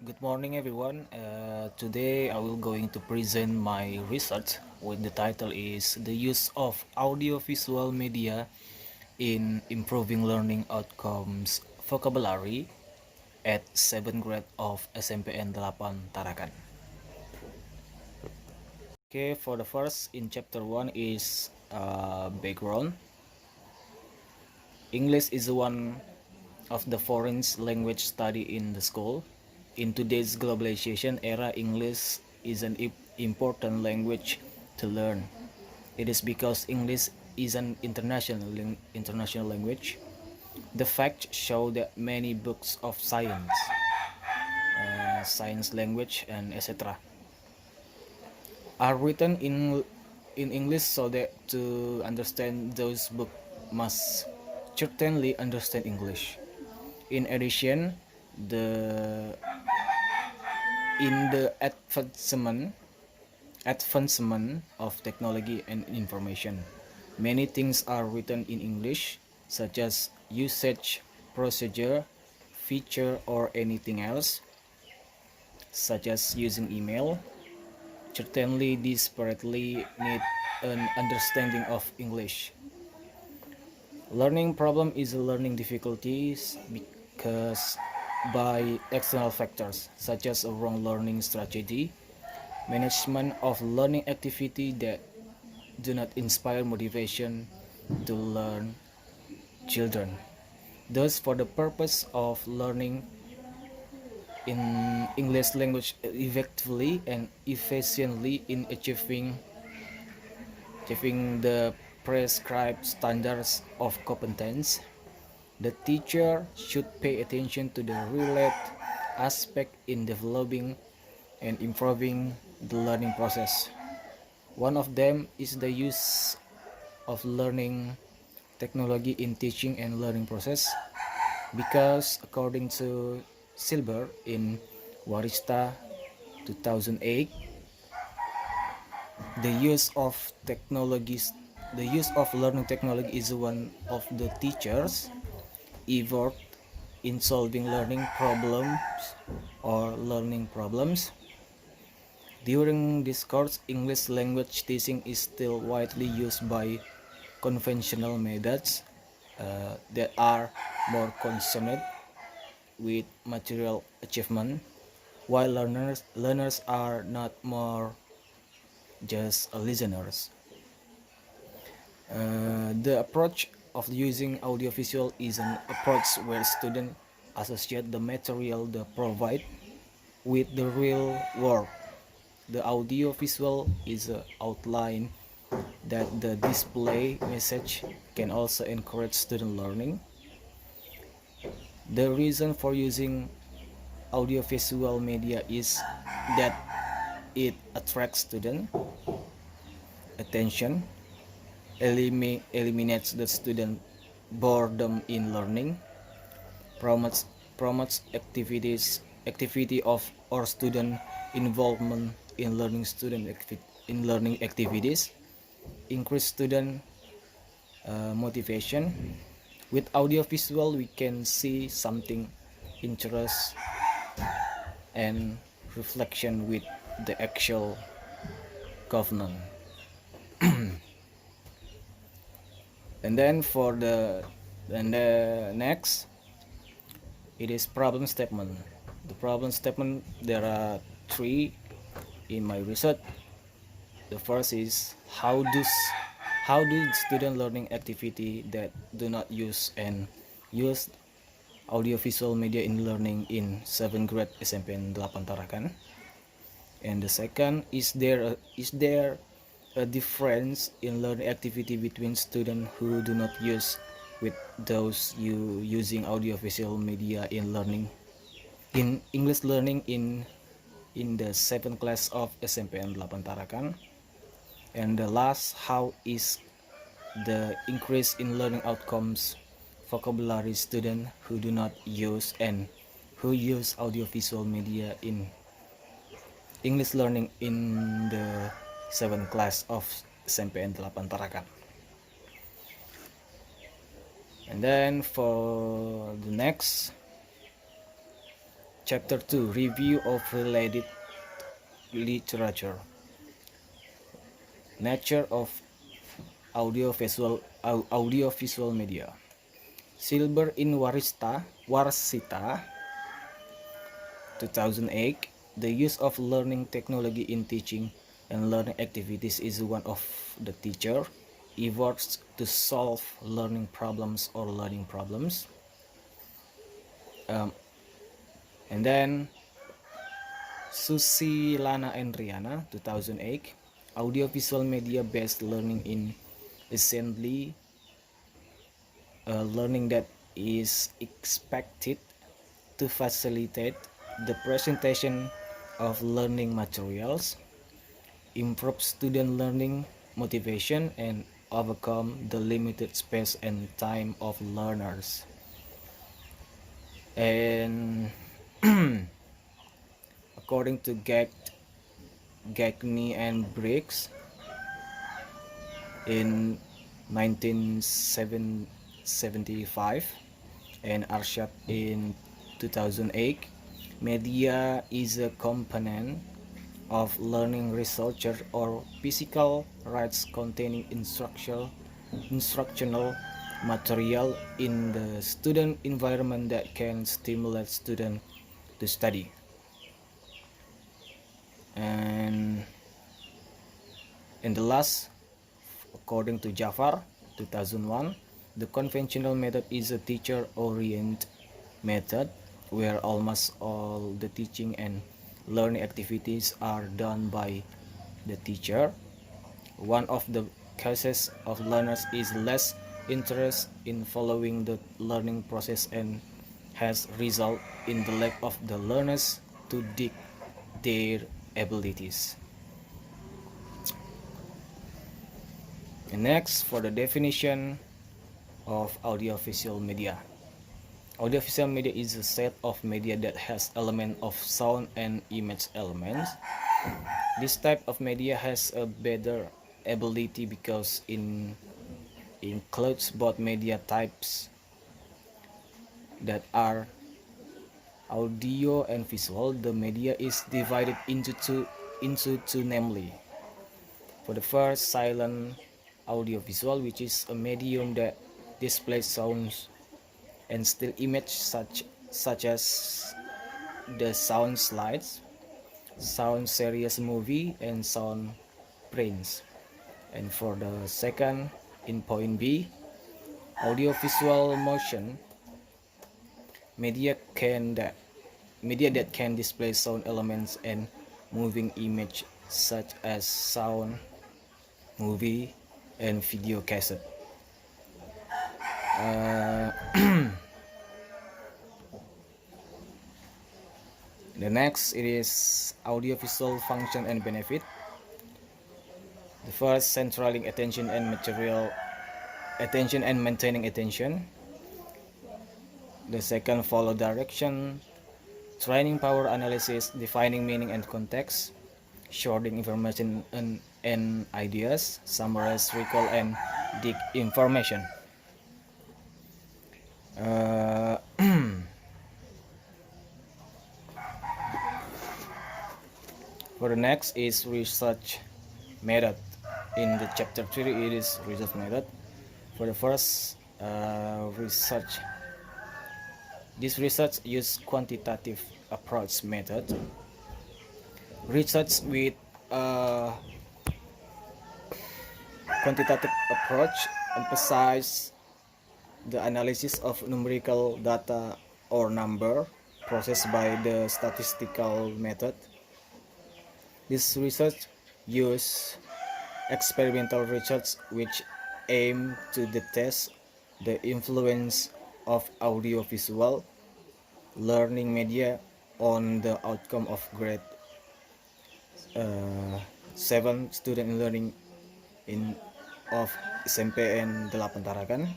Good morning, everyone. Today I will going to present my research with the title is the use of audiovisual media in improving learning outcomes vocabulary at 7th grade of SMPN 8 Tarakan. Okay, for the first in chapter 1 is background. English is one of the foreign language study in the school. In today's globalization era, English is an important language to learn. It is because English is an international language. The facts show that many books of science language, and etc. are written in English, so that to understand those books must certainly understand English. In addition, the in the advancement of technology and information, many things are written in English, such as usage, procedure, feature, or anything else, such as using email. Certainly, desperately need an understanding of English. Learning problem is learning difficulties because by external factors such as a wrong learning strategy, management of learning activity that do not inspire motivation to learn children. Thus, for the purpose of learning in English language effectively and efficiently in achieving the prescribed standards of competence, the teacher should pay attention to the related aspect in developing and improving the learning process. One of them is the use of learning technology in teaching and learning process, because according to Silber in Warista 2008, the use of learning technology is one of the teachers' effort in solving learning problems or learning problems. During this course, English language teaching is still widely used by conventional methods that are more concerned with material achievement, while learners are not more just listeners. The approach of using audiovisual is an approach where students associate the material they provide with the real world. The audiovisual is an outline that the display message can also encourage student learning. The reason for using audiovisual media is that it attracts student attention, eliminates the student boredom in learning, promotes activity of or student involvement in learning activities, increase student motivation. With audiovisual, we can see something interest and reflection with the actual governance. And then for the next, it is problem statement. The problem statement, there are three in my research. The first is how do student learning activity that do not use audiovisual media in learning in 7th grade SMPN 8 Tarakan. And the second, is there a difference in learning activity between students who do not use with those using audiovisual media in learning in English learning in the 7th class of SMPN 8 Tarakan. And the last, how is the increase in learning outcomes vocabulary student who do not use and who use audiovisual media in English learning in the 7th class of SMPN 8 Tarakan. And then for the next, Chapter 2, Review of Related Literature. Nature of audiovisual media. Silber in Warsita 2008. The use of learning technology in teaching and learning activities is one of the teacher efforts to solve learning problems or learning problems. And then Susi Lana and Rihanna 2008. Audiovisual media based learning in essentially learning that is expected to facilitate the presentation of learning materials, improve student learning motivation, and overcome the limited space and time of learners. And according to Gagne and Briggs in 1975 and Arshad in 2008, media is a component of learning researcher or physical rights containing instructional material in the student environment that can stimulate students to study. And in the last, according to Jafar 2001, the conventional method is a teacher-oriented method where almost all the teaching and learning activities are done by the teacher. One of the causes of learners is less interest in following the learning process and has result in the lack of the learners to dig their abilities. And next, for the definition of audiovisual media. Audiovisual media is a set of media that has elements of sound and image elements. This type of media has a better ability because it includes both media types that are audio and visual. The media is divided into two, namely, for the first, silent audiovisual, which is a medium that displays sounds and still image such as the sound slides, sound series movie, and sound prints. And for the second, in point B, audiovisual motion media that can display sound elements and moving image such as sound, movie, and video cassette. The next, it is audiovisual function and benefit. The first, centralizing attention and maintaining attention. The second, follow direction, training power analysis, defining meaning and context, sorting information and ideas, summarize, recall, and dig information. For the next is research method. In the chapter 3, it is research method. For the first, research. This research use quantitative approach method. Research with quantitative approach emphasize the analysis of numerical data or number processed by the statistical method. This research use experimental research which aim to test the influence of audiovisual learning media on the outcome of grade 7 student learning of SMP and 8 Tarakan.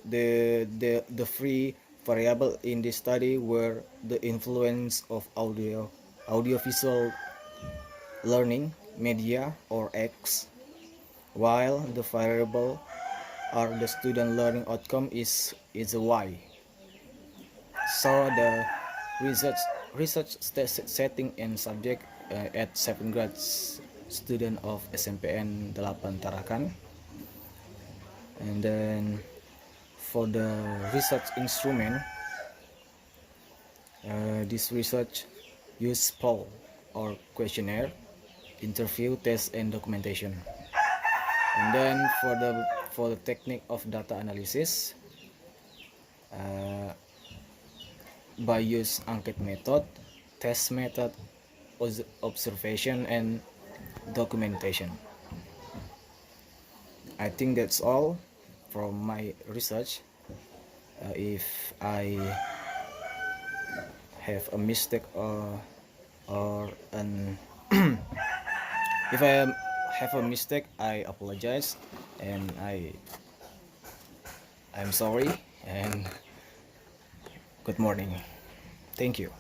The three variables in this study were the influence of audiovisual learning media or X, while the variable are the student learning outcome is a Y. saw the research setting and subject at 7th grade student of SMPN 8 Tarakan. And then for the research instrument, this research use poll or questionnaire, interview, test, and documentation. And then for the technique of data analysis, by use anket method, test method, observation, and documentation. I think that's all from my research. If I have a mistake or an if I have a mistake, I apologize, and I'm sorry, and good morning. Thank you.